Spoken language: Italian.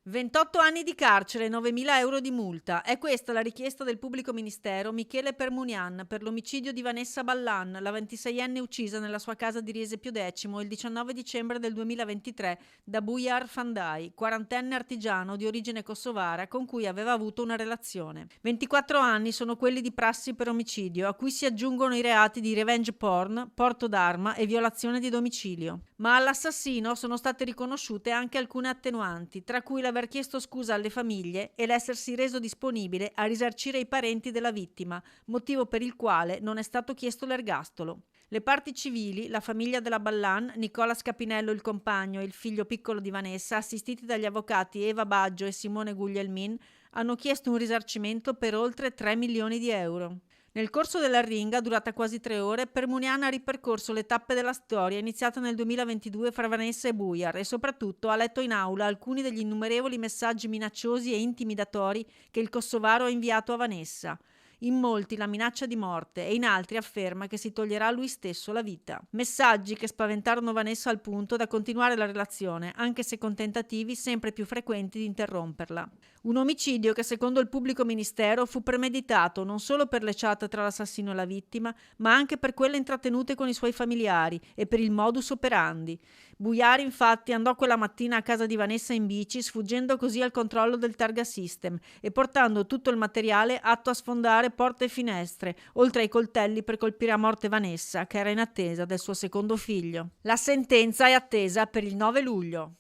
28 anni di carcere e 9.000 euro di multa. È questa la richiesta del pubblico ministero Michele Permunian per l'omicidio di Vanessa Ballan, la 26enne uccisa nella sua casa di Riese Più il 19 dicembre del 2023 da Bujar Fandai, quarantenne artigiano di origine kosovara con cui aveva avuto una relazione. 24 anni sono quelli di prassi per omicidio, a cui si aggiungono i reati di revenge porn, porto d'arma e violazione di domicilio. Ma all'assassino sono state riconosciute anche alcune attenuanti, tra cui l'aver chiesto scusa alle famiglie e l'essersi reso disponibile a risarcire i parenti della vittima, motivo per il quale non è stato chiesto l'ergastolo. Le parti civili, la famiglia della Ballan, Nicola Scapinello il compagno e il figlio piccolo di Vanessa, assistiti dagli avvocati Eva Baggio e Simone Guglielmin, hanno chiesto un risarcimento per oltre 3 milioni di euro. Nel corso dell'arringa, durata quasi 3 ore, Permunian ha ripercorso le tappe della storia iniziata nel 2022 fra Vanessa e Bujar e soprattutto ha letto in aula alcuni degli innumerevoli messaggi minacciosi e intimidatori che il kosovaro ha inviato a Vanessa. In molti la minaccia di morte e in altri afferma che si toglierà lui stesso la vita. Messaggi che spaventarono Vanessa al punto da continuare la relazione, anche se con tentativi sempre più frequenti di interromperla. Un omicidio che secondo il pubblico ministero fu premeditato non solo per le chat tra l'assassino e la vittima, ma anche per quelle intrattenute con i suoi familiari e per il modus operandi. Bujar infatti andò quella mattina a casa di Vanessa in bici, sfuggendo così al controllo del targa system e portando tutto il materiale atto a sfondare porte e finestre, oltre ai coltelli per colpire a morte Vanessa, che era in attesa del suo secondo figlio. La sentenza è attesa per il 9 luglio.